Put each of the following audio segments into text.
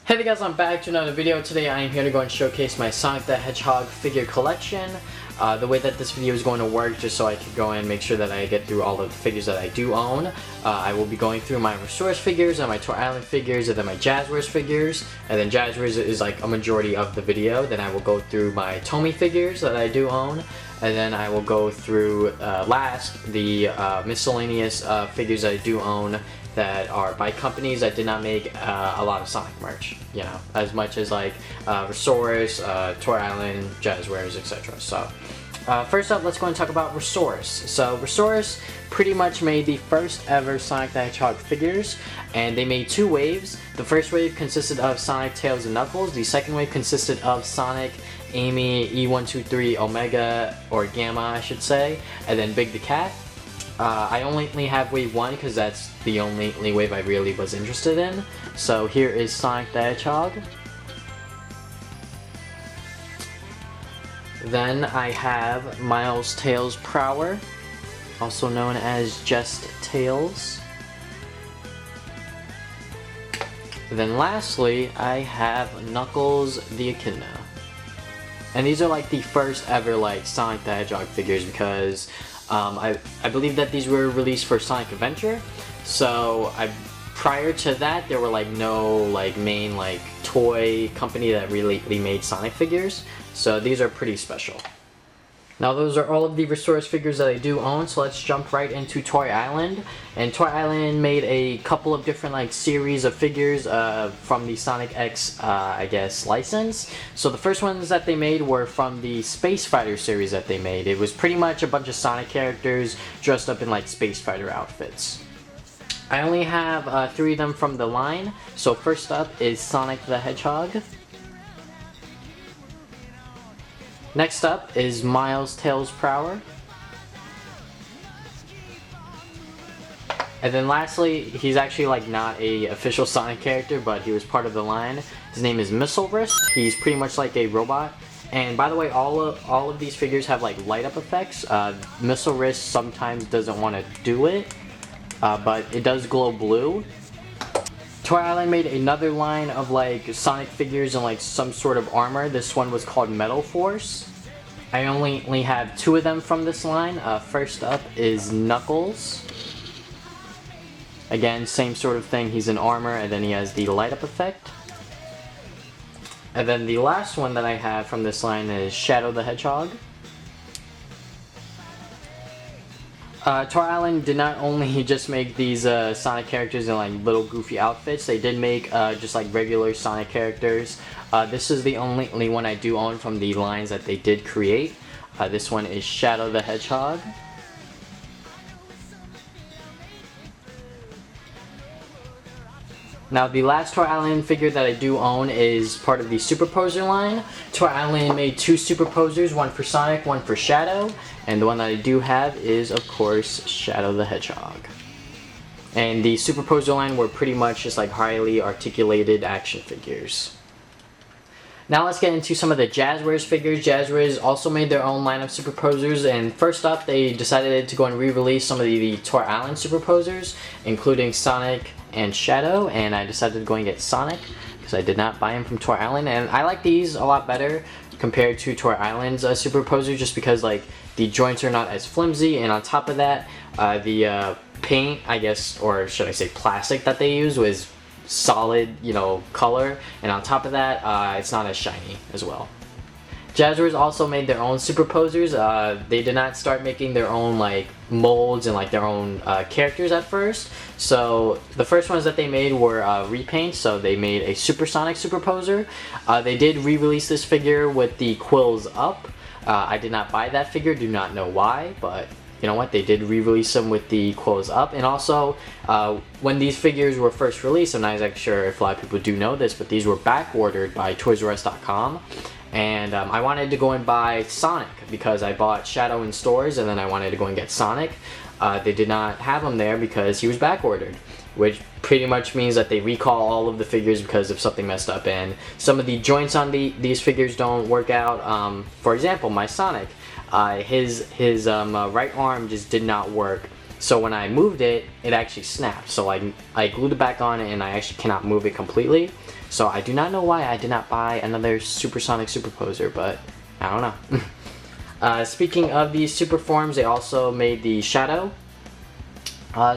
Hey there guys, I'm back to another video. Today I am here to go and showcase my Sonic the Hedgehog figure collection. The way that this video is going to work, just so I can go and make sure that I get through all of the figures that I do own. I will be going through my Resaurus figures and my Toy Island figures and then my Jazwares figures. And then Jazwares is like a majority of the video. Then I will go through my TOMY figures that I do own. And then I will go through last the miscellaneous figures I do own that are by companies that did not make a lot of Sonic merch, you know, as much as like Resaurus, Toy Island, Jazwares, etc. So first up, let's go and talk about Resaurus. So Resaurus pretty much made the first ever Sonic the Hedgehog figures, and they made two waves. The first wave consisted of Sonic, Tails, and Knuckles. The second wave consisted of Sonic, Amy, E123, Omega, or Gamma I should say, and then Big the Cat. I only have wave 1 because that's the only wave I really was interested in. So here is Sonic the Hedgehog. Then I have Miles Tails Prower, also known as just Tails. Then lastly, I have Knuckles the Echidna. And these are like the first ever like Sonic the Hedgehog figures because I believe that these were released for Sonic Adventure. So prior to that, there were like no like main like toy company that really made Sonic figures. So these are pretty special. Now those are all of the Resaurus figures that I do own, so let's jump right into Toy Island. And Toy Island made a couple of different like series of figures from the Sonic X, I guess, license. So the first ones that they made were from the Space Fighter series that they made. It was pretty much a bunch of Sonic characters dressed up in like Space Fighter outfits. I only have 3 of them from the line. So first up is Sonic the Hedgehog. Next up is Miles Tails Prower. And then lastly, he's actually like not a official Sonic character, but he was part of the line. His name is Resaurus. He's pretty much like a robot. And by the way, all of these figures have like light up effects. Resaurus sometimes doesn't want to do it, but it does glow blue. Toy Island made another line of like Sonic figures and like some sort of armor. This one was called Metal Force. I only have 2 of them from this line. First up is Knuckles. Again, same sort of thing. He's in armor and then he has the light up effect. And then the last one that I have from this line is Shadow the Hedgehog. Toy Island did not only just make these Sonic characters in like little goofy outfits, they did make just like regular Sonic characters. This is the only one I do own from the lines that they did create. This one is Shadow the Hedgehog. Now the last Toy Island figure that I do own is part of the Superposer line. Toy Island made 2 Superposers, one for Sonic, one for Shadow, and the one that I do have is of course Shadow the Hedgehog. And the Superposer line were pretty much just like highly articulated action figures. Now let's get into some of the Jazwares figures. Jazwares also made their own line of Superposers, and first up they decided to go and re-release some of the Toy Island Superposers, including Sonic and Shadow, and I decided to go and get Sonic because I did not buy him from Toy Island, and I like these a lot better compared to Toy Island's Superposer just because like the joints are not as flimsy, and on top of that the paint, I guess, or should I say plastic that they used was solid, you know, color, and on top of that it's not as shiny as well. Jazwares also made their own Superposers. They did not start making their own like molds and like their own characters at first. So the first ones that they made were repaints. So they made a Supersonic Superposer. They did re-release this figure with the quills up. I did not buy that figure, do not know why, but you know what, they did re-release them with the quills up. And also when these figures were first released, I'm not exactly sure if a lot of people do know this, but these were back ordered by ToysRUs.com. And I wanted to go and buy Sonic because I bought Shadow in stores and then I wanted to go and get Sonic. They did not have him there because he was back ordered, which pretty much means that they recall all of the figures because of something messed up, and some of the joints on these figures don't work out. For example, my Sonic, his right arm just did not work So when I moved it, it actually snapped. So I glued it back on and I actually cannot move it completely. So I do not know why I did not buy another Supersonic Superposer, but I don't know. Speaking of these super forms, they also made the Shadow.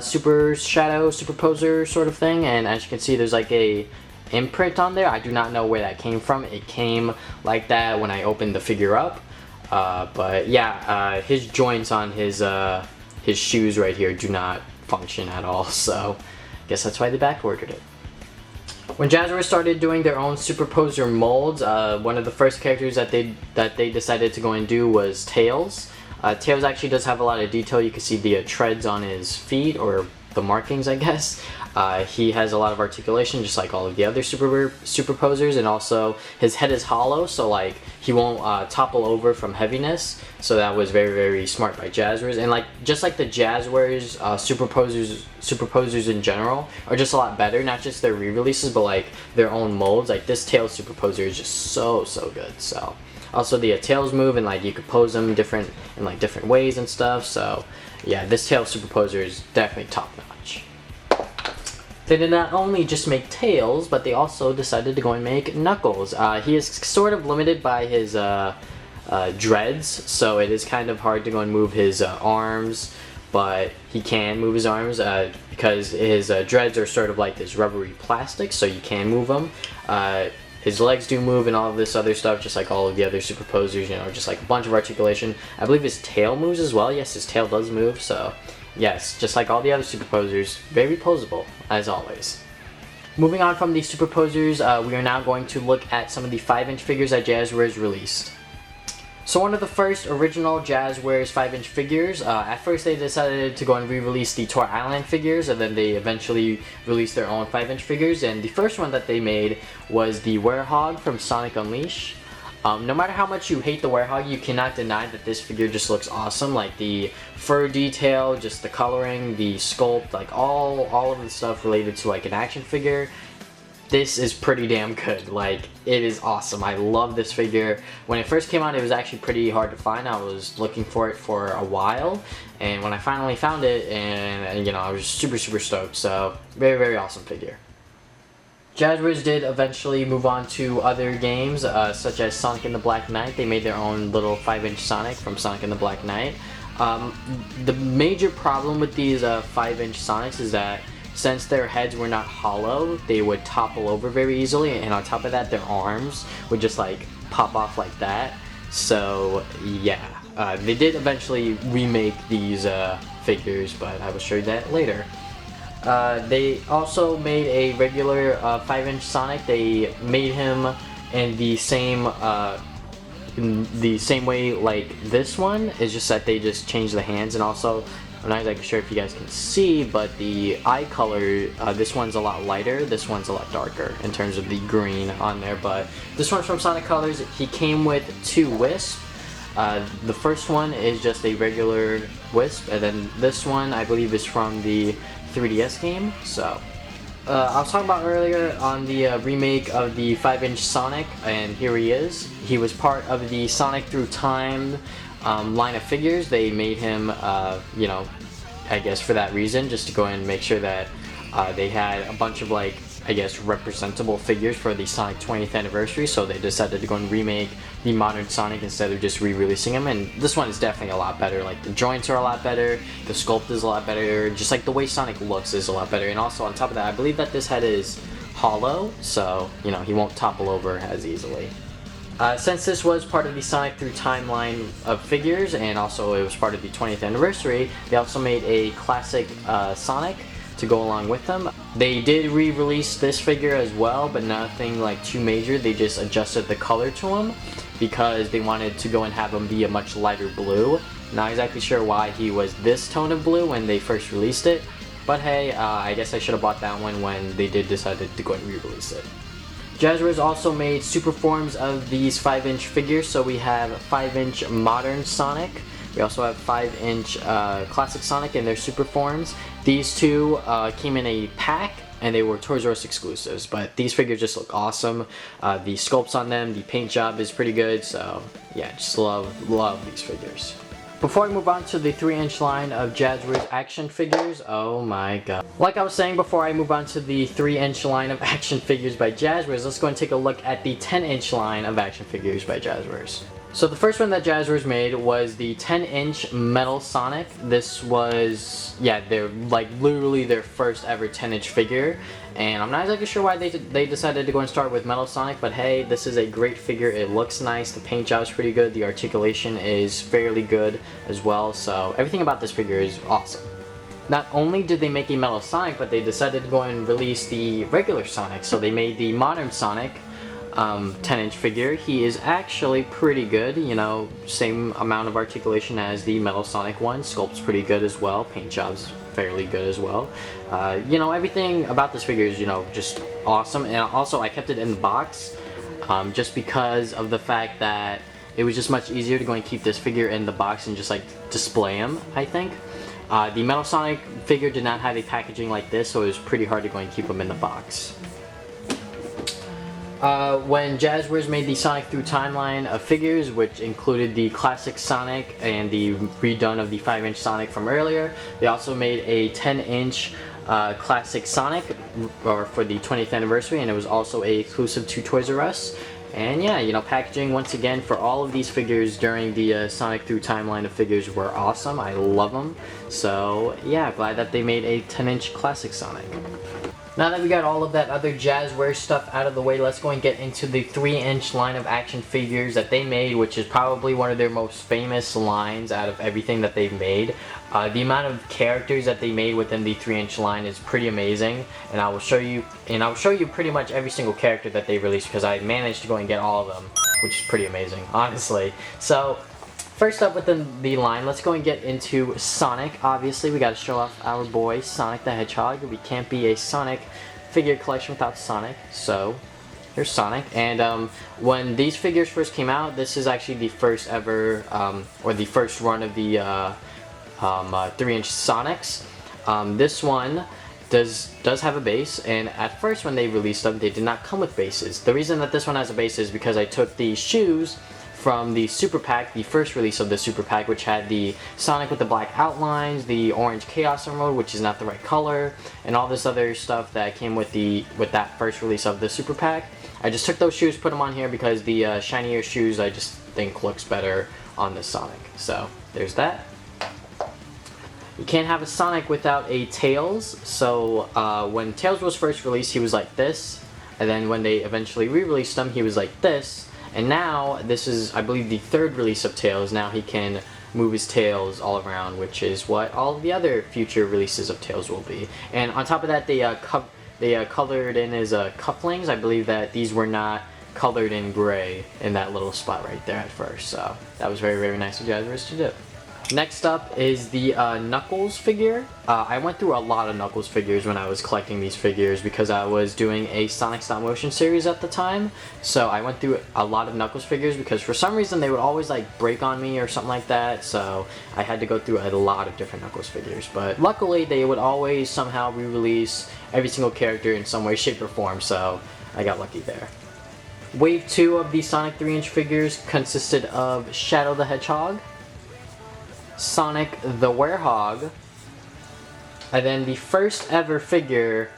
Super Shadow Superposer sort of thing, and as you can see there's like a imprint on there. I do not know where that came from. It came like that when I opened the figure up. But yeah, his joints on his shoes right here do not function at all, so I guess that's why they back ordered it. When Jazwares started doing their own Superposer molds, one of the first characters that they decided to go and do was Tails. Tails actually does have a lot of detail. You can see the treads on his feet, or the markings, I guess. He has a lot of articulation, just like all of the other Superposers, and also his head is hollow, so like he won't topple over from heaviness. So that was very, very smart by Jazwares, and like just like the Jazwares Superposers in general are just a lot better. Not just their re-releases, but like their own molds. Like this Tails Superposer is just so good. So also the Tails move, and like you could pose them in different ways and stuff. So yeah, this Tails Superposer is definitely top notch. They did not only just make Tails, but they also decided to go and make Knuckles. He is sort of limited by his dreads, so it is kind of hard to go and move his arms, but he can move his arms because his dreads are sort of like this rubbery plastic, so you can move them. His legs do move and all of this other stuff, just like all of the other Superposers, you know, just like a bunch of articulation. I believe his tail moves as well. Yes, his tail does move, so yes, just like all the other Superposers, very posable, as always. Moving on from the Superposers, we are now going to look at some of the 5-inch figures that Jazwares released. So one of the first original Jazwares 5-inch figures, at first they decided to go and re-release the Tour Island figures, and then they eventually released their own 5-inch figures, and the first one that they made was the Werehog from Sonic Unleashed. No matter how much you hate the Werehog, you cannot deny that this figure just looks awesome. Like the fur detail, just the coloring, the sculpt, like all of the stuff related to like an action figure. This is pretty damn good. Like, it is awesome. I love this figure. When it first came out, it was actually pretty hard to find. I was looking for it for a while, and when I finally found it, and you know, I was super stoked. So very, very awesome figure. Jazwares did eventually move on to other games, such as Sonic and the Black Knight. They made their own little 5-inch Sonic from Sonic and the Black Knight. The major problem with these 5-inch Sonics is that since their heads were not hollow, they would topple over very easily, and on top of that, their arms would just like pop off like that. So yeah, they did eventually remake these figures, but I will show you that later. They also made a regular 5-inch Sonic. They made him in the same way like this one. It's just that they just changed the hands, and also I'm not exactly sure if you guys can see, but the eye color, this one's a lot lighter, this one's a lot darker in terms of the green on there, but this one's from Sonic Colors. He came with 2 Wisps. The first one is just a regular Wisp, and then this one I believe is from the 3DS game. So I was talking about earlier on the remake of the 5-inch Sonic, and here he is. He was part of the Sonic Through Time line of figures. They made him, you know, I guess for that reason, just to go and make sure that they had a bunch of, like, I guess, representable figures for the Sonic 20th anniversary, so they decided to go and remake the modern Sonic instead of just re-releasing him, and this one is definitely a lot better. Like, the joints are a lot better, the sculpt is a lot better, just like the way Sonic looks is a lot better, and also on top of that, I believe that this head is hollow, so, you know, he won't topple over as easily. Since this was part of the Sonic Through Timeline of figures, and also it was part of the 20th anniversary, they also made a classic Sonic to go along with them. They did re-release this figure as well, but nothing like too major. They just adjusted the color to him because they wanted to go and have him be a much lighter blue. Not exactly sure why he was this tone of blue when they first released it, but hey, I guess I should have bought that one when they did decide to go and re-release it. Jazwares also made super forms of these 5-inch figures, so we have 5-inch Modern Sonic. We also have 5-inch Classic Sonic in their super forms. These two came in a pack, and they were Toys R Us exclusives, but these figures just look awesome. The sculpts on them, the paint job is pretty good, so yeah, just love these figures. Before I move on to the 3-inch line of Jazwares action figures, oh my god. Like I was saying before I move on to the 3-inch line of action figures by Jazwares, let's go and take a look at the 10-inch line of action figures by Jazwares. So the first one that Jazwares made was the 10-inch Metal Sonic. This was, yeah, they're like literally their first ever 10-inch figure. And I'm not exactly sure why they decided to go and start with Metal Sonic, but hey, this is a great figure. It looks nice, the paint job is pretty good, the articulation is fairly good as well, so everything about this figure is awesome. Not only did they make a Metal Sonic, but they decided to go and release the regular Sonic, so they made the modern Sonic 10-inch figure. He is actually pretty good, you know, same amount of articulation as the Metal Sonic one, sculpt's pretty good as well, paint job's fairly good as well. You know, everything about this figure is, you know, just awesome, and also I kept it in the box just because of the fact that it was just much easier to go and keep this figure in the box and just like display him, I think. The Metal Sonic figure did not have a packaging like this, so it was pretty hard to go and keep him in the box. When Jazwares made the Sonic Through timeline of figures, which included the classic Sonic and the redone of the 5-inch Sonic from earlier, they also made a 10-inch classic Sonic for the 20th anniversary, and it was also exclusive to Toys R Us. And yeah, you know, packaging once again for all of these figures during the Sonic Through timeline of figures were awesome. I love them. So yeah, glad that they made a 10-inch classic Sonic. Now that we got all of that other Jazwares stuff out of the way, let's go and get into the 3-inch line of action figures that they made, which is probably one of their most famous lines out of everything that they've made. The amount of characters that they made within the 3-inch line is pretty amazing, and I'll show you pretty much every single character that they released because I managed to go and get all of them, which is pretty amazing, honestly. So first up within the line, let's go and get into Sonic. Obviously, we got to show off our boy Sonic the Hedgehog. We can't be a Sonic figure collection without Sonic, so here's Sonic. And when these figures first came out, this is actually the first ever, or the first run of the 3-inch Sonics. This one does have a base, and at first when they released them, they did not come with bases. The reason that this one has a base is because I took the shoes from the Super Pack, the first release of the Super Pack, which had the Sonic with the black outlines, the orange Chaos Emerald, which is not the right color, and all this other stuff that came with that first release of the Super Pack. I just took those shoes, put them on here because the shinier shoes I just think looks better on this Sonic. So there's that. You can't have a Sonic without a Tails. So when Tails was first released, he was like this, and then when they eventually re-released him, he was like this. And now, this is, I believe, the third release of Tails. Now he can move his tails all around, which is what all of the other future releases of Tails will be. And on top of that, they colored in his cufflinks. I believe that these were not colored in gray in that little spot right there at first. So that was very, very nice of Jazwares to do. Next up is the Knuckles figure. I went through a lot of Knuckles figures when I was collecting these figures because I was doing a Sonic stop motion series at the time. So I went through a lot of Knuckles figures because for some reason they would always like break on me or something like that. So I had to go through a lot of different Knuckles figures. But luckily they would always somehow re-release every single character in some way, shape, or form. So I got lucky there. Wave 2 of the Sonic 3-inch figures consisted of Shadow the Hedgehog, Sonic the Werehog, and then the first ever figure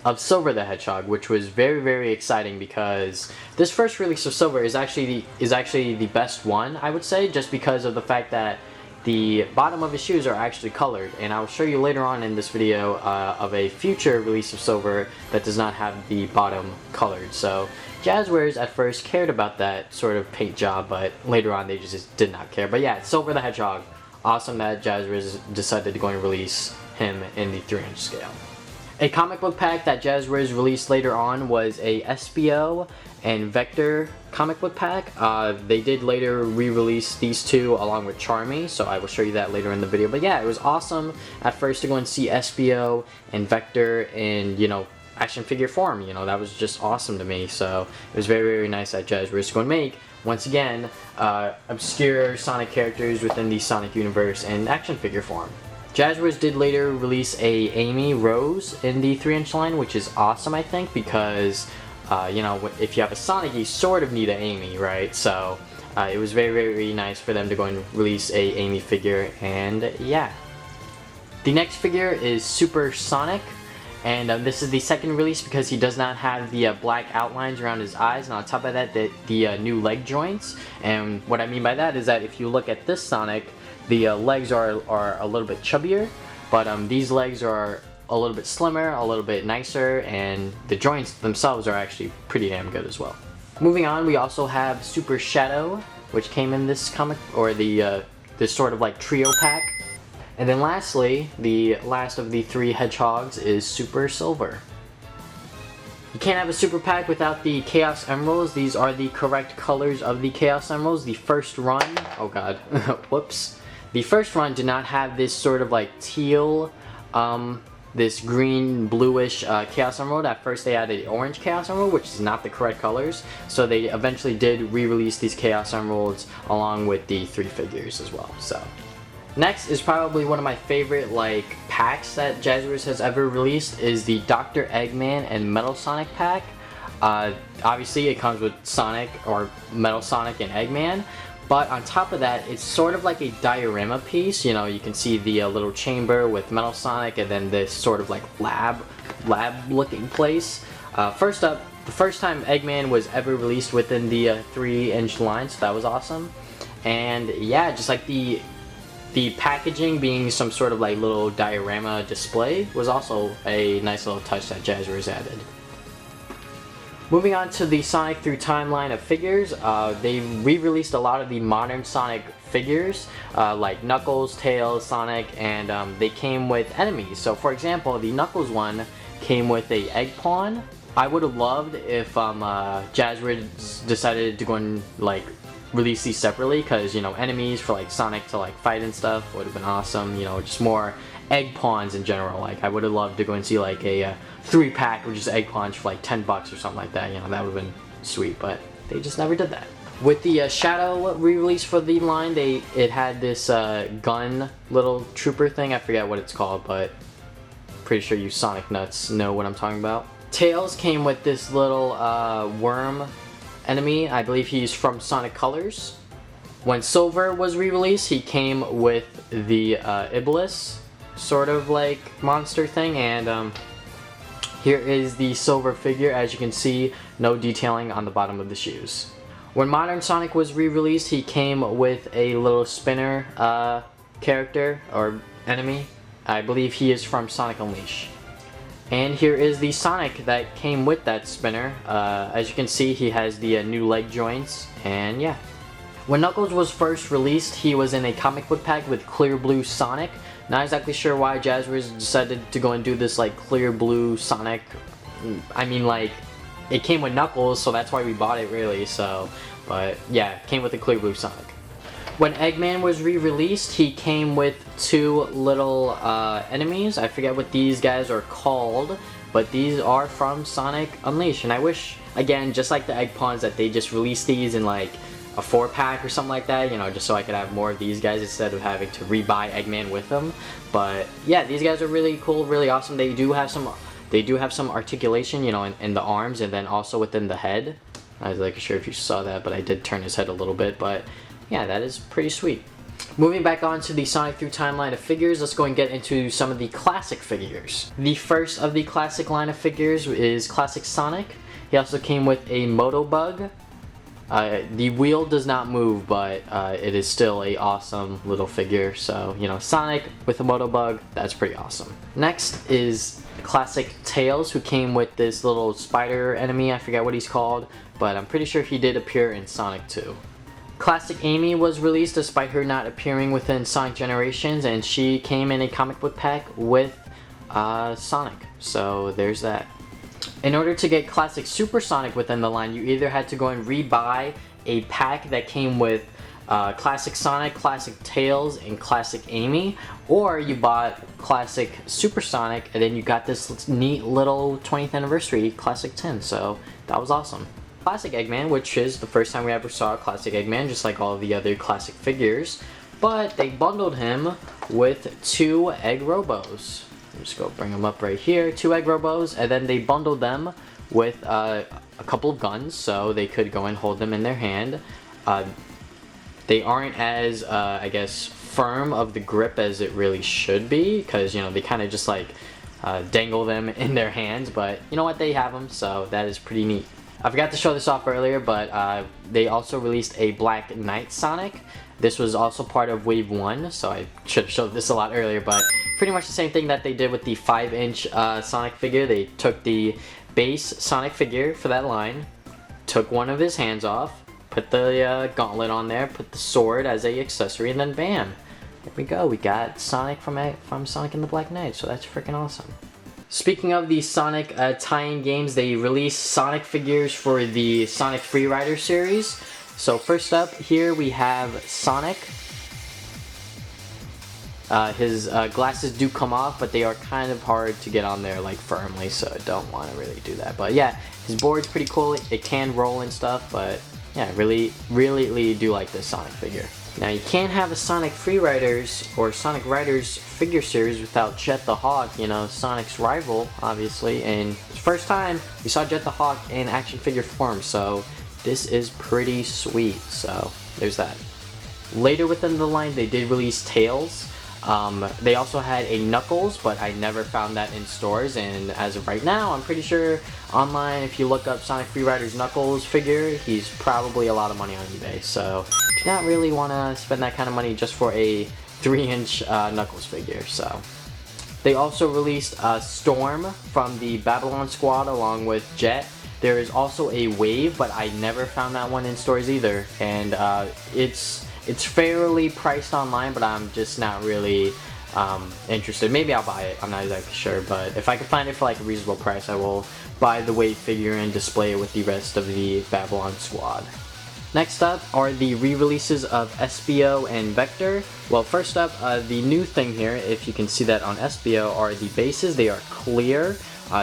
of Silver the Hedgehog, which was very, very exciting because this first release of Silver is actually the best one, I would say, just because of the fact that the bottom of his shoes are actually colored, and I'll show you later on in this video of a future release of Silver that does not have the bottom colored. So Jazwares at first cared about that sort of paint job, but later on they just did not care. But yeah, Silver the Hedgehog. Awesome that Jazwares decided to go and release him in the 3-inch scale. A comic book pack that Jazwares released later on was a Spo and Vector comic book pack. They did later re-release these two along with TOMY, so I will show you that later in the video. But yeah, it was awesome at first to go and see Spo and Vector in, you know, action figure form. You know, that was just awesome to me. So it was very, very nice that Jazwares to go and make, once again, obscure Sonic characters within the Sonic universe in action figure form. Jazwares did later release a Amy Rose in the 3-inch line, which is awesome, I think, because, you know, if you have a Sonic, you sort of need an Amy, right? So it was very, very nice for them to go and release a Amy figure, and yeah. The next figure is Supersonic, and this is the second release because he does not have the black outlines around his eyes, and on top of that, the new leg joints. And what I mean by that is that if you look at this Sonic, the legs are a little bit chubbier, but these legs are a little bit slimmer, a little bit nicer, and the joints themselves are actually pretty damn good as well. Moving on, we also have Super Shadow, which came in this comic, or the this sort of like trio pack. And then lastly, the last of the three hedgehogs is Super Silver. You can't have a super pack without the Chaos Emeralds. These are the correct colors of the Chaos Emeralds. The first run, oh god, whoops. The first run did not have this sort of like teal, this green bluish Chaos Emerald. At first they added orange Chaos Emerald, which is not the correct colors. So they eventually did re-release these Chaos Emeralds along with the three figures as well. So next is probably one of my favorite like packs that Jazwares has ever released, is the Dr. Eggman and Metal Sonic pack. Obviously it comes with Sonic, or Metal Sonic and Eggman, but on top of that it's sort of like a diorama piece. You know, you can see the little chamber with Metal Sonic, and then this sort of like lab looking place. First up, the first time Eggman was ever released within the 3-inch line, so that was awesome. And yeah, just like the packaging being some sort of like little diorama display was also a nice little touch that Jazwares added. Moving on to the Sonic Through Time line of figures, they re-released a lot of the modern Sonic figures, like Knuckles, Tails, Sonic, and they came with enemies. So for example, the Knuckles one came with a egg pawn. I would have loved if Jazwares decided to go and like release these separately, because you know, enemies for like Sonic to like fight and stuff would have been awesome. You know, just more egg pawns in general. Like I would have loved to go and see like a 3-pack with just egg pawns for like $10 or something like that. You know, that would have been sweet, but they just never did that. With the Shadow re-release for the line, it had this gun little trooper thing. I forget what it's called, but pretty sure you Sonic nuts know what I'm talking about. Tails came with this little worm enemy. I believe he's from Sonic Colors. When Silver was re-released, he came with the Iblis sort of like monster thing, and here is the Silver figure. As you can see, no detailing on the bottom of the shoes. When Modern Sonic was re-released, he came with a little spinner character or enemy. I believe he is from Sonic Unleashed. And here is the Sonic that came with that spinner. As you can see, he has the new leg joints, and yeah. When Knuckles was first released, he was in a comic book pack with clear blue Sonic. Not exactly sure why Jazwares decided to go and do this like clear blue Sonic. I mean, like, it came with Knuckles, so that's why we bought it really, so. But yeah, it came with a clear blue Sonic. When Eggman was re-released, he came with two little enemies. I forget what these guys are called, but these are from Sonic Unleashed. And I wish, again, just like the egg pawns, that they just released these in like a 4-pack or something like that, you know, just so I could have more of these guys instead of having to re-buy Eggman with them. But yeah, these guys are really cool, really awesome. They do have some articulation, you know, in the arms, and then also within the head. I was like sure if you saw that, but I did turn his head a little bit, but yeah, that is pretty sweet. Moving back on to the Sonic Through Time line of figures, let's go and get into some of the classic figures. The first of the classic line of figures is Classic Sonic. He also came with a Motobug. The wheel does not move, but it is still a awesome little figure. So, you know, Sonic with a Motobug, that's pretty awesome. Next is Classic Tails, who came with this little spider enemy. I forget what he's called, but I'm pretty sure he did appear in Sonic 2. Classic Amy was released despite her not appearing within Sonic Generations, and she came in a comic book pack with Sonic. So there's that. In order to get Classic Supersonic within the line, you either had to go and re-buy a pack that came with Classic Sonic, Classic Tails, and Classic Amy, or you bought Classic Supersonic and then you got this neat little 20th anniversary Classic Tin, so that was awesome. Classic Eggman, which is the first time we ever saw Classic Eggman, just like all of the other classic figures, but they bundled him with 2 Egg Robos. Just go bring them up right here, 2 Egg Robos, and then they bundled them with a couple of guns, so they could go and hold them in their hand. they aren't as, I guess, firm of the grip as it really should be, because, you know, they kind of just like dangle them in their hands, but you know what, they have them, so that is pretty neat. I forgot to show this off earlier, but they also released a Black Knight Sonic. This was also part of Wave 1, so I should have showed this a lot earlier, but pretty much the same thing that they did with the 5-inch Sonic figure. They took the base Sonic figure for that line, took one of his hands off, put the gauntlet on there, put the sword as a accessory, and then bam! There we go, we got Sonic from Sonic and the Black Knight, so that's freaking awesome. Speaking of the Sonic tie-in games, they released Sonic figures for the Sonic Freerider series. So first up here we have Sonic. His glasses do come off, but they are kind of hard to get on there like firmly, so I don't want to really do that. But yeah, his board's pretty cool. It can roll and stuff, but yeah, really do like this Sonic figure. Now you can't have a Sonic Freeriders or Sonic Riders figure series without Jet the Hawk, you know, Sonic's rival, obviously, and it's the first time we saw Jet the Hawk in action figure form, so this is pretty sweet, so there's that. Later within the line they did release Tails. They also had a Knuckles, but I never found that in stores, and as of right now, I'm pretty sure online, if you look up Sonic Freerider's Knuckles figure, he's probably a lot of money on eBay, so do not really want to spend that kind of money just for a 3-inch Knuckles figure. So they also released Storm from the Babylon Squad along with Jet. There is also a Wave, but I never found that one in stores either, and it's fairly priced online, but I'm just not really interested. Maybe I'll buy it, I'm not exactly sure, but if I can find it for like a reasonable price, I will buy the Wave figure and display it with the rest of the Babylon Squad. Next up are the re-releases of Spo and Vector. Well, first up, the new thing here, if you can see that on Spo, are the bases. They are clear.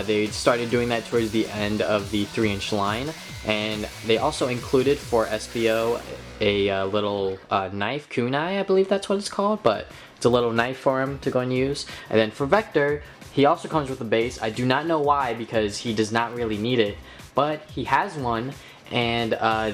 They started doing that towards the end of the 3-inch line, and they also included for Spo a little knife, kunai, I believe that's what it's called, but it's a little knife for him to go and use. And then for Vector, he also comes with a base. I do not know why, because he does not really need it, but he has one. And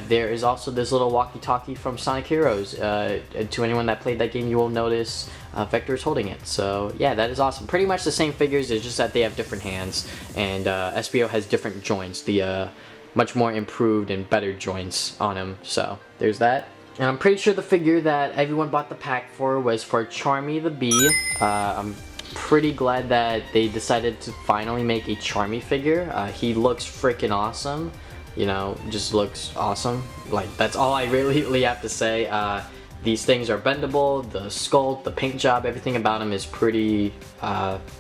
there is also this little walkie-talkie from Sonic Heroes. To anyone that played that game, you will notice Vector is holding it. So yeah, that is awesome. Pretty much the same figures, it's just that they have different hands. And Spo has different joints, the much more improved and better joints on him. So there's that. And I'm pretty sure the figure that everyone bought the pack for was for Charmy the Bee. I'm pretty glad that they decided to finally make a Charmy figure. He looks freaking awesome. You know, just looks awesome. Like, that's all I really have to say. These things are bendable, the sculpt, the paint job, everything about him is pretty,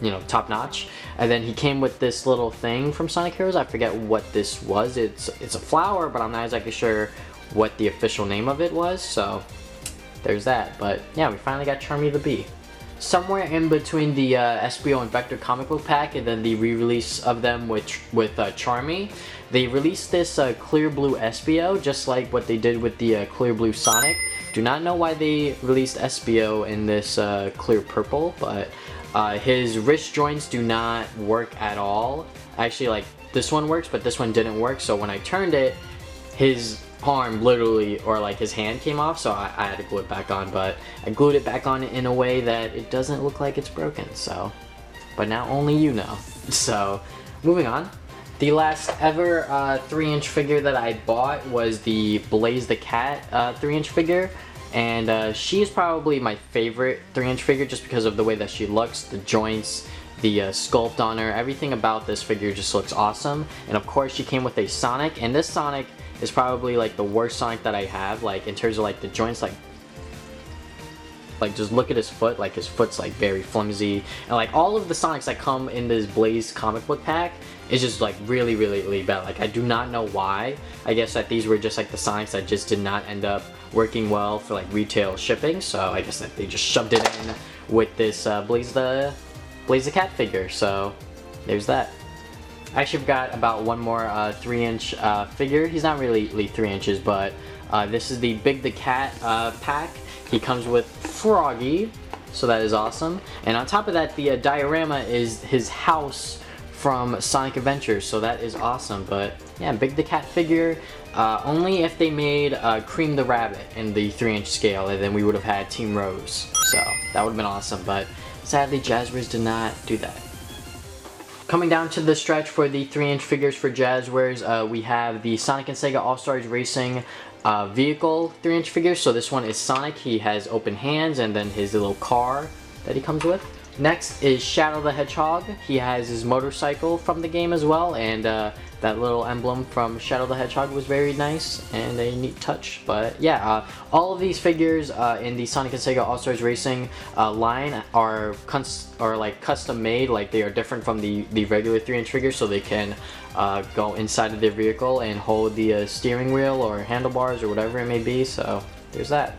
you know, top notch. And then he came with this little thing from Sonic Heroes. I forget what this was. It's a flower, but I'm not exactly sure what the official name of it was. So there's that. But yeah, we finally got Charmy the Bee. Somewhere in between the Spo and Vector comic book pack and then the re-release of them with Charmy, they released this clear blue Spo, just like what they did with the clear blue Sonic. Do not know why they released Spo in this clear purple, but his wrist joints do not work at all. Actually, like, this one works, but this one didn't work, so when I turned it, his arm literally, or like his hand came off, so I had to glue it back on, but I glued it back on in a way that it doesn't look like it's broken, so, but now only you know. So, moving on. The last ever 3-inch figure that I bought was the Blaze the Cat 3-inch figure, and she is probably my favorite 3-inch figure just because of the way that she looks, the joints, the sculpt on her, everything about this figure just looks awesome. And of course she came with a Sonic, and this Sonic is probably like the worst Sonic that I have, like in terms of like the joints, like just look at his foot, like his foot's like very flimsy, and like all of the Sonics that come in this Blaze comic book pack is just like really bad. Like, I do not know why. I guess that these were just like the Sonics that just did not end up working well for like retail shipping, so I guess that they just shoved it in with this Blaze the Cat figure, so there's that. I actually forgot about one more 3-inch figure. He's not really 3 inches, but this is the Big the Cat pack. He comes with Froggy, so that is awesome. And on top of that, the diorama is his house from Sonic Adventures, so that is awesome. But yeah, Big the Cat figure, only if they made Cream the Rabbit in the 3-inch scale, and then we would have had Team Rose. So that would have been awesome, but sadly Jazwares did not do that. Coming down to the stretch for the 3-inch figures for Jazwares, we have the Sonic and Sega All-Stars Racing vehicle 3-inch figure. So this one is Sonic. He has open hands and then his little car that he comes with. Next is Shadow the Hedgehog. He has his motorcycle from the game as well, and that little emblem from Shadow the Hedgehog was very nice and a neat touch. But yeah, all of these figures in the Sonic and Sega All-Stars Racing line are like custom made. Like, they are different from the regular 3-inch figures, so they can go inside of their vehicle and hold the steering wheel or handlebars or whatever it may be. So there's that.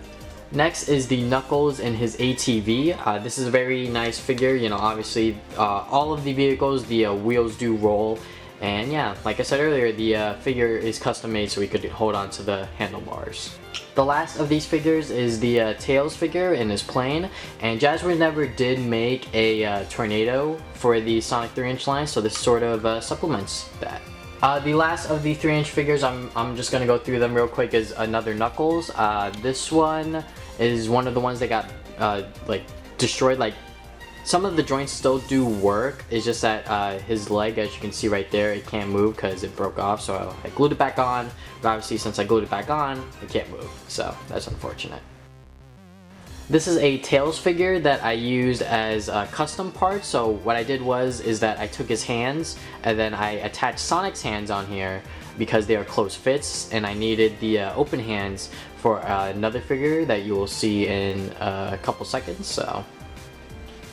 Next is the Knuckles in his ATV. This is a very nice figure. You know, obviously all of the vehicles, the wheels do roll, and yeah, like I said earlier, the figure is custom made so we could hold on to the handlebars. The last of these figures is the Tails figure in his plane, and Jazwares never did make a tornado for the Sonic 3-inch line, so this sort of supplements that. The last of the 3-inch figures, I'm just gonna go through them real quick, is another Knuckles. This one is one of the ones that got like destroyed. Like, some of the joints still do work. It's just that his leg, as you can see right there, it can't move because it broke off. So I glued it back on. But obviously, since I glued it back on, it can't move. So that's unfortunate. This is a Tails figure that I used as custom parts. So what I did is that I took his hands and then I attached Sonic's hands on here because they are close fits, and I needed the open hands for another figure that you will see in a couple seconds. So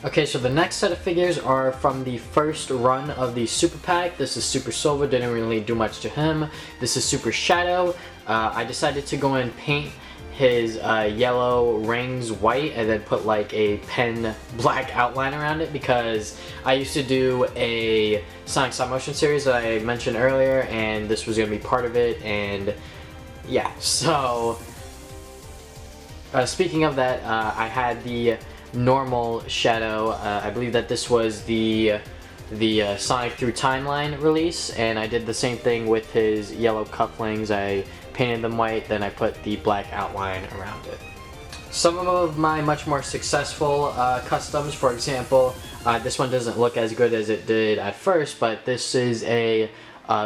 okay, so the next set of figures are from the first run of the Super Pack. This is Super Silver, didn't really do much to him. This is Super Shadow. I decided to go and paint his yellow rings white and then put like a pen black outline around it, because I used to do a Sonic stop motion series that I mentioned earlier, and this was going to be part of it. And yeah, so speaking of that, I had the normal Shadow. I believe that this was the Sonic Through Timeline release, and I did the same thing with his yellow cufflinks. I painted them white, then I put the black outline around it. Some of my much more successful customs, for example, this one doesn't look as good as it did at first, but this is a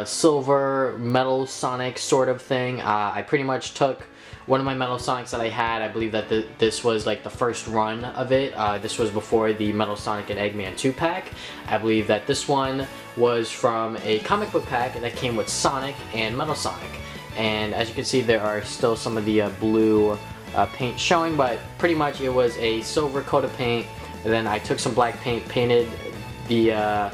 silver metal Sonic sort of thing. I pretty much took one of my Metal Sonics that I had. I believe that this was like the first run of it. This was before the Metal Sonic and Eggman 2-pack. I believe that this one was from a comic book pack that came with Sonic and Metal Sonic. And as you can see, there are still some of the blue paint showing, but pretty much it was a silver coat of paint, and then I took some black paint, painted the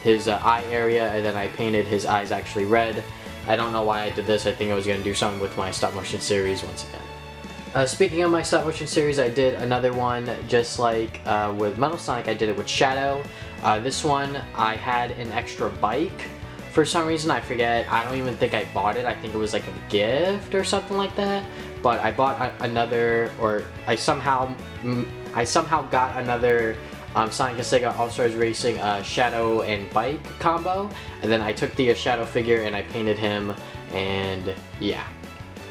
his eye area, and then I painted his eyes actually red. I don't know why I did this. I think I was going to do something with my stop motion series once again. Speaking of my stop motion series, I did another one just like with Metal Sonic. I did it with Shadow. This one I had an extra bike. For some reason, I forget. I don't even think I bought it. I think it was like a gift or something like that. But I bought another, or I somehow got another Sonic and Sega All-Stars Racing Shadow and bike combo, and then I took the Shadow figure and I painted him, and yeah.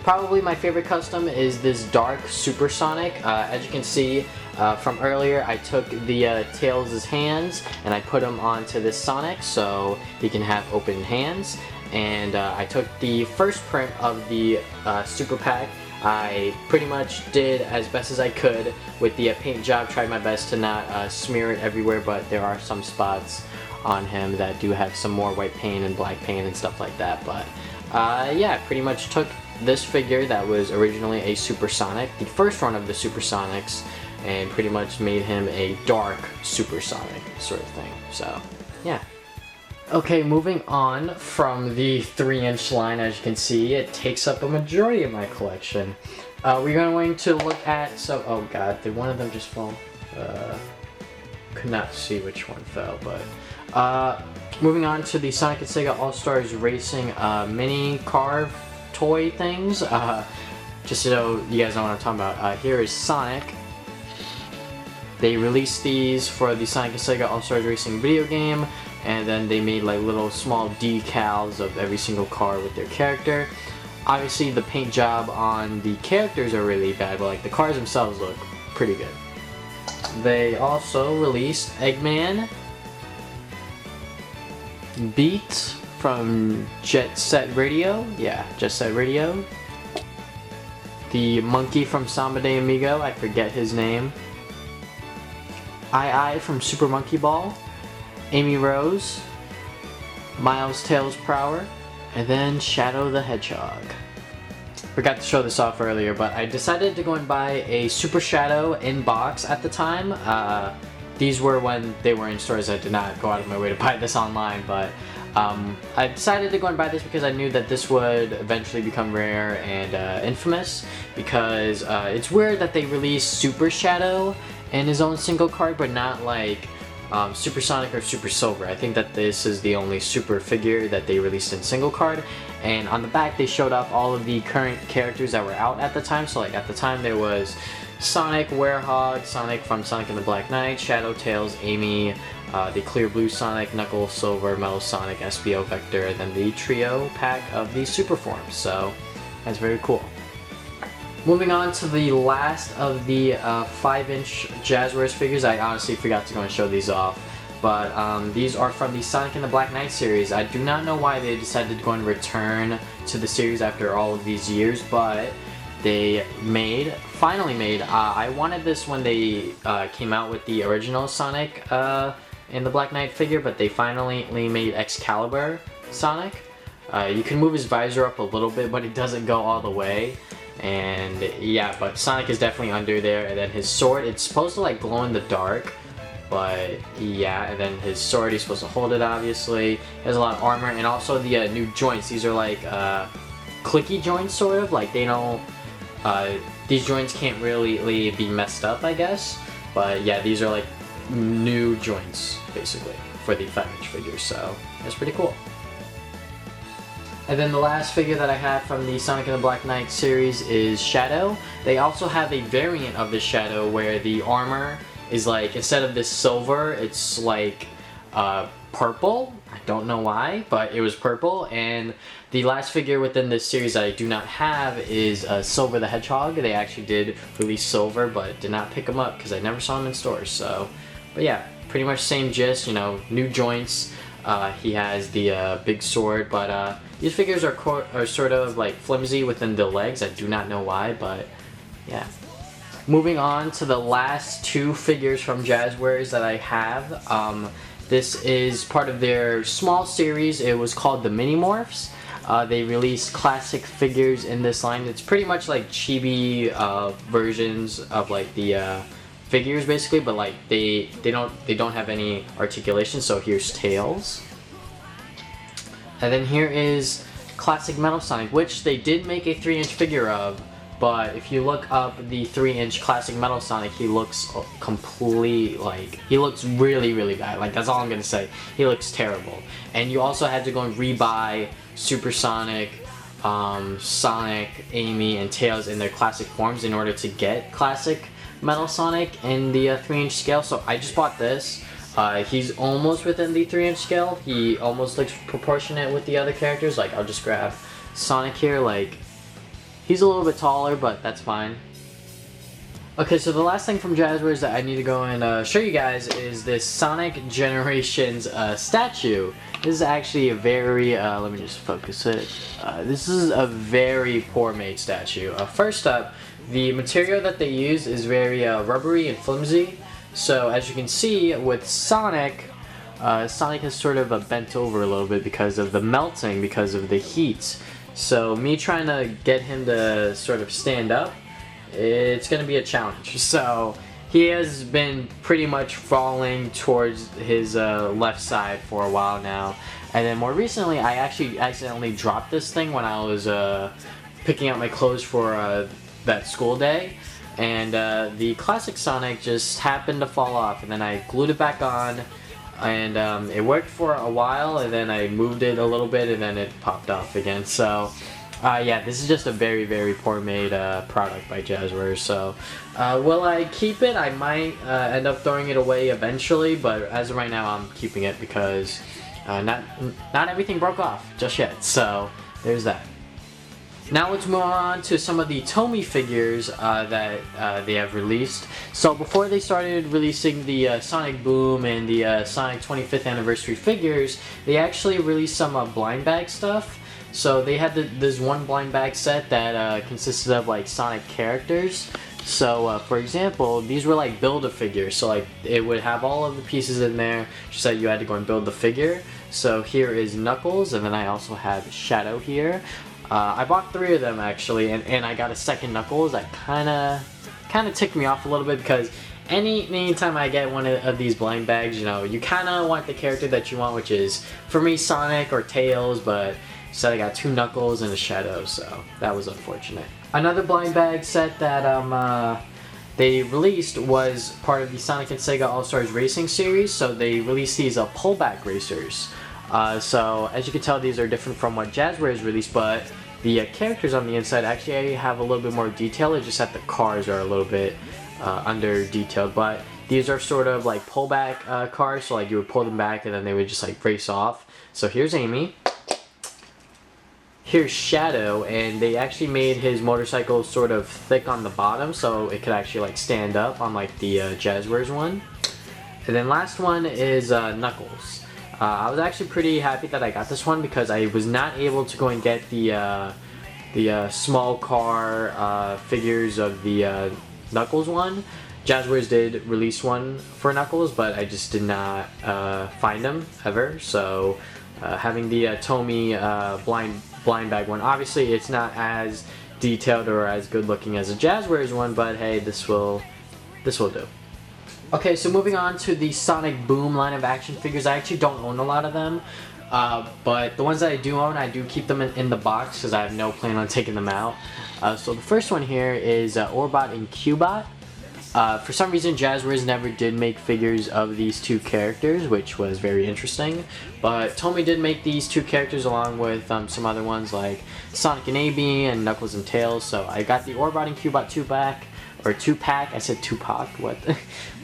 Probably my favorite custom is this dark Supersonic. As you can see from earlier, I took the Tails' hands and I put them onto this Sonic so he can have open hands. And I took the first print of the Super Pack. I pretty much did as best as I could with the paint job, tried my best to not smear it everywhere, but there are some spots on him that do have some more white paint and black paint and stuff like that. But yeah, pretty much took this figure that was originally a Supersonic, the first run of the Supersonics, and pretty much made him a dark Supersonic sort of thing. So yeah. Okay, moving on from the 3-inch line, as you can see, it takes up a majority of my collection. We're going to look at some, oh god, did one of them just fall? Could not see which one fell, but moving on to the Sonic and Sega All-Stars Racing mini car toy things. Just so you guys know what I'm talking about, here is Sonic. They released these for the Sonic and Sega All-Stars Racing video game. and then they made like little small decals of every single car with their character. Obviously the paint job on the characters are really bad, but like the cars themselves look pretty good. They also released Eggman, Beat from Jet Set Radio, yeah, Jet Set Radio. The monkey from Samba de Amigo, I forget his name. I from Super Monkey Ball, Amy Rose, Miles Tails Prower, and then Shadow the Hedgehog. Forgot to show this off earlier, but I decided to go and buy a Super Shadow in box at the time. These were when they were in stores. I did not go out of my way to buy this online, but I decided to go and buy this because I knew that this would eventually become rare and infamous, because it's weird that they released Super Shadow in his own single card, but not like Supersonic or Super Silver. I think that this is the only Super figure that they released in single card, and on the back they showed off all of the current characters that were out at the time. So like at the time there was Sonic, Werehog, Sonic from Sonic and the Black Knight, Shadow, Tails, Amy, the Clear Blue Sonic, Knuckles, Silver, Metal Sonic, Spo, Vector, and then the trio pack of the Super forms. So that's very cool. Moving on to the last of the 5-inch Jazwares figures. I honestly forgot to go and show these off, but these are from the Sonic and the Black Knight series. I do not know why they decided to go and return to the series after all of these years, but they finally made, I wanted this when they came out with the original Sonic and the Black Knight figure, but they finally made Excalibur Sonic. You can move his visor up a little bit, but it doesn't go all the way. And yeah, but Sonic is definitely under there, and then his sword, it's supposed to like glow in the dark, but yeah, and then his sword, he's supposed to hold it obviously. He has a lot of armor, and also the new joints. These are like clicky joints, sort of, like they don't, these joints can't really be messed up, I guess, but yeah, these are like new joints basically for the 5-inch figures, so that's pretty cool. And then the last figure that I have from the Sonic and the Black Knight series is Shadow. They also have a variant of the Shadow where the armor is like, instead of this silver, it's like purple. I don't know why, but it was purple. And the last figure within this series that I do not have is Silver the Hedgehog. They actually did release Silver, but did not pick him up because I never saw him in stores. So, but yeah, pretty much same gist, you know, new joints. He has the big sword, but these figures are sort of like flimsy within the legs. I do not know why, but yeah. Moving on to the last two figures from Jazwares that I have. This is part of their small series. It was called the Mini Morphs. They released classic figures in this line. It's pretty much like chibi versions of like the figures basically, but like they don't have any articulation. So here's Tails, and then here is classic Metal Sonic, which they did make a 3-inch figure of, but if you look up the 3-inch classic Metal Sonic, he looks he looks really bad. Like, that's all I'm gonna say. He looks terrible. And you also had to go and rebuy Supersonic, Sonic, Amy, and Tails in their classic forms in order to get classic Metal Sonic in the 3-inch scale. So I just bought this. He's almost within the 3-inch scale. He almost looks proportionate with the other characters. Like, I'll just grab Sonic here. Like, he's a little bit taller, but that's fine. Okay, so the last thing from Jazwares that I need to go and show you guys is this Sonic Generations statue. This is actually a very, let me just focus it. This is a very poor made statue. First up, the material that they use is very rubbery and flimsy. So as you can see with Sonic, Sonic has sort of bent over a little bit because of the melting, because of the heat. So me trying to get him to sort of stand up, it's going to be a challenge. So he has been pretty much falling towards his left side for a while now. And then more recently, I actually accidentally dropped this thing when I was picking out my clothes for that school day. And the classic Sonic just happened to fall off, and then I glued it back on, and it worked for a while, and then I moved it a little bit, and then it popped off again. So Yeah, this is just a very, very poor made product by Jazwares. So, will I keep it? I might end up throwing it away eventually, but as of right now, I'm keeping it because not everything broke off just yet. So, there's that. Now let's move on to some of the TOMY figures that they have released. So before they started releasing the Sonic Boom and the Sonic 25th Anniversary figures, they actually released some blind bag stuff. So they had this one blind bag set that consisted of like Sonic characters. So for example, these were like build-a-figures. So like it would have all of the pieces in there, just that you had to go and build the figure. So here is Knuckles, and then I also have Shadow here. I bought 3 of them actually, and I got a second Knuckles. That kind of ticked me off a little bit because anytime I get one of these blind bags, you know, you kind of want the character that you want, which is for me Sonic or Tails, but instead I got 2 Knuckles and a Shadow, so that was unfortunate. Another blind bag set that they released was part of the Sonic and Sega All-Stars Racing series. So they released these Pullback Racers. So as you can tell, these are different from what Jazwares released, but the characters on the inside actually have a little bit more detail. It's just that the cars are a little bit under detailed, but these are sort of like pullback cars, so like you would pull them back and then they would just like race off. So here's Amy. Here's Shadow, and they actually made his motorcycle sort of thick on the bottom so it could actually like stand up on like the Jazwares one. And then last one is Knuckles. I was actually pretty happy that I got this one because I was not able to go and get the small car figures of the Knuckles one. Jazwares did release one for Knuckles, but I just did not find them ever. So having the TOMY blind bag one, obviously it's not as detailed or as good looking as a Jazwares one, but hey, this will do. Okay, so moving on to the Sonic Boom line of action figures. I actually don't own a lot of them, but the ones that I do own, I do keep them in the box because I have no plan on taking them out. So the first one here is Orbot and Cubot. For some reason, Jazwares never did make figures of these 2 characters, which was very interesting. But TOMY did make these 2 characters along with some other ones like Sonic and AB and Knuckles and Tails. So I got the Orbot and Cubot 2-pack. Or 2-pack, I said Tupac, what?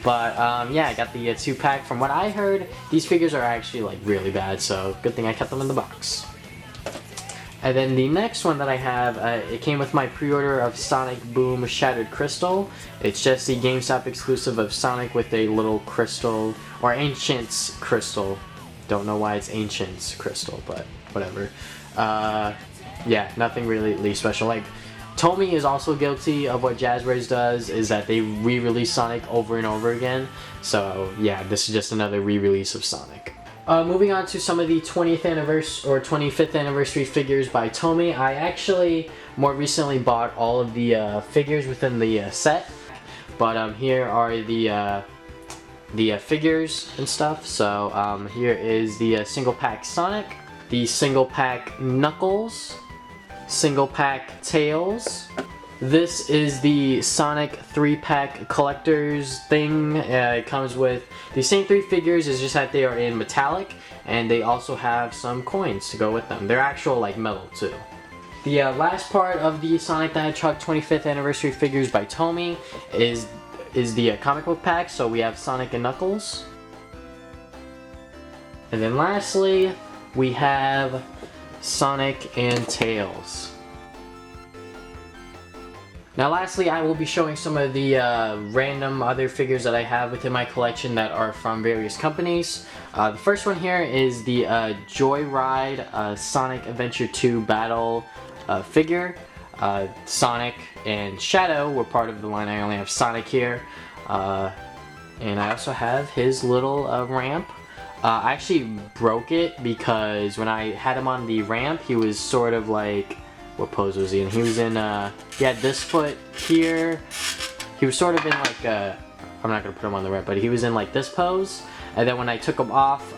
But yeah, I got the 2-pack. From what I heard, these figures are actually like really bad, so good thing I kept them in the box. And then the next one that I have, it came with my pre-order of Sonic Boom Shattered Crystal. It's just the GameStop exclusive of Sonic with a little crystal, or Ancient's crystal. Don't know why it's Ancient's crystal, but whatever. Yeah, nothing really special. Like, TOMY is also guilty of what Jazwares does, is that they re-release Sonic over and over again. So yeah, this is just another re-release of Sonic. Moving on to some of the 20th anniversary or 25th anniversary figures by TOMY. I actually more recently bought all of the figures within the set, but here are the figures and stuff. So here is the single pack Sonic, the single pack Knuckles, single pack Tails. This is the Sonic 3-pack collector's thing. It comes with the same 3 figures, it's just that they are in metallic, and they also have some coins to go with them. They're actual like metal too. The last part of the Sonic the Hedgehog 25th anniversary figures by TOMY is the comic book pack. So we have Sonic and Knuckles. And then lastly, we have Sonic and Tails. Now lastly, I will be showing some of the random other figures that I have within my collection that are from various companies. The first one here is the Joyride Sonic Adventure 2 Battle figure. Sonic and Shadow were part of the line. I only have Sonic here. And I also have his little ramp. I actually broke it because when I had him on the ramp, he was sort of like, what pose was he in? He was in, he had this foot here. He was sort of in like, I'm not going to put him on the ramp, but he was in like this pose. And then when I took him off,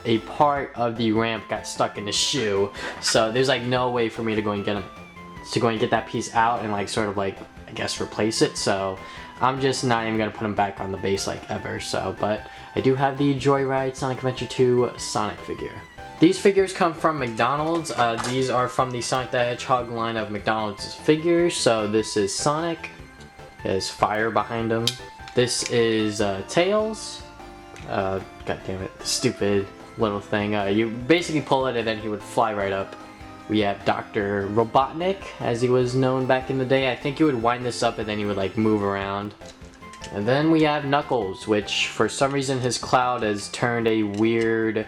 a part of the ramp got stuck in the shoe. So there's like no way for me to go and get him, to go and get that piece out and like sort of like, I guess replace it. So I'm just not even gonna put him back on the base like ever. So, but I do have the Joyride Sonic Adventure 2 Sonic figure. These figures come from McDonald's. These are from the Sonic the Hedgehog line of McDonald's figures. So this is Sonic. There's fire behind him. This is Tails. God damn it, the stupid little thing. You basically pull it and then he would fly right up. We have Dr. Robotnik, as he was known back in the day. I think he would wind this up and then he would like move around. And then we have Knuckles, which for some reason his cloud has turned a weird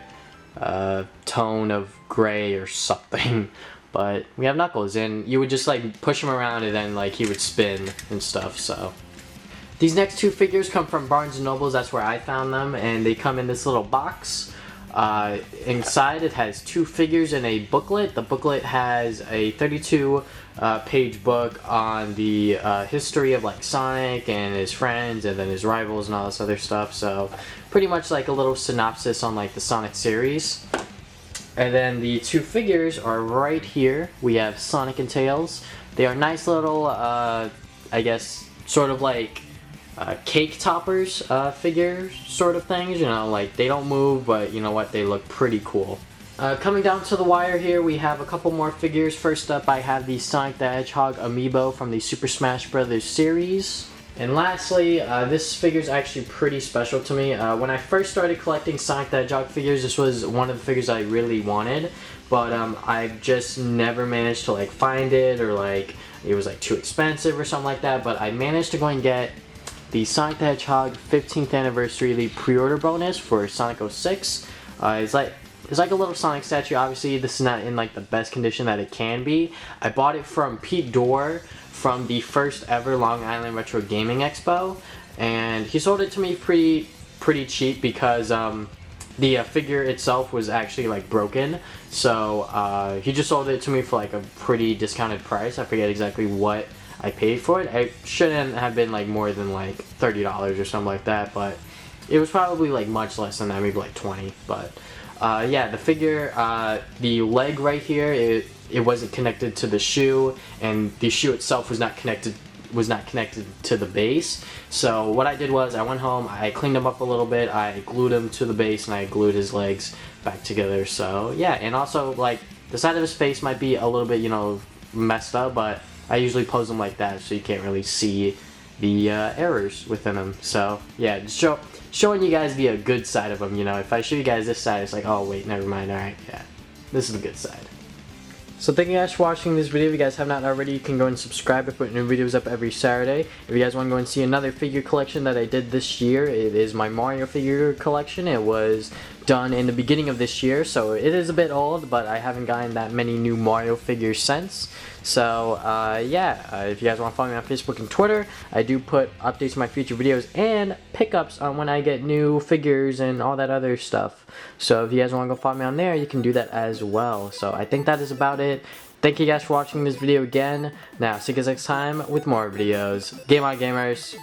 tone of gray or something. But we have Knuckles, and you would just like push him around and then like he would spin and stuff. So these next two figures come from Barnes & Nobles. That's where I found them, and they come in this little box. Inside it has two figures and a booklet. The booklet has a 32 page book on the history of like Sonic and his friends and then his rivals and all this other stuff. So pretty much like a little synopsis on like the Sonic series. And then the two figures are right here. We have Sonic and Tails. They are nice little, I guess, sort of like cake toppers figures sort of things. You know, like they don't move, but you know what, they look pretty cool. Coming down to the wire here, we have a couple more figures. First up, I have the Sonic the Hedgehog amiibo from the Super Smash Bros. Series. And lastly, this figure is actually pretty special to me. When I first started collecting Sonic the Hedgehog figures, this was one of the figures I really wanted, but I just never managed to like find it, or like it was like too expensive or something like that. But I managed to go and get the Sonic the Hedgehog 15th Anniversary Elite pre-order bonus for Sonic 06. It's like a little Sonic statue. Obviously, this is not in like the best condition that it can be. I bought it from Pete Dorr from the first ever Long Island Retro Gaming Expo, and he sold it to me pretty cheap because the figure itself was actually like broken. So he just sold it to me for like a pretty discounted price. I forget exactly what I paid for it. It shouldn't have been like more than like $30 or something like that, but it was probably like much less than that, maybe like 20. But yeah, the figure, the leg right here, it wasn't connected to the shoe, and the shoe itself was not connected to the base. So what I did was I went home, I cleaned him up a little bit, I glued him to the base, and I glued his legs back together. So yeah, and also like the side of his face might be a little bit, you know, messed up, but I usually pose them like that so you can't really see the errors within them. So yeah, just showing you guys the good side of them. You know, if I show you guys this side, it's like, oh wait, never mind. All right, yeah, this is the good side. So thank you guys for watching this video. If you guys have not already, you can go and subscribe. I put new videos up every Saturday. If you guys want to go and see another figure collection that I did this year, it is my Mario figure collection. It was done in the beginning of this year, so it is a bit old, but I haven't gotten that many new Mario figures since. So yeah, if you guys want to follow me on Facebook and Twitter, I do put updates on my future videos and pickups on when I get new figures and all that other stuff. So if you guys want to go follow me on there, you can do that as well. So I think that is about it. Thank you guys for watching this video again. Now, see you guys next time with more videos. Game on, gamers.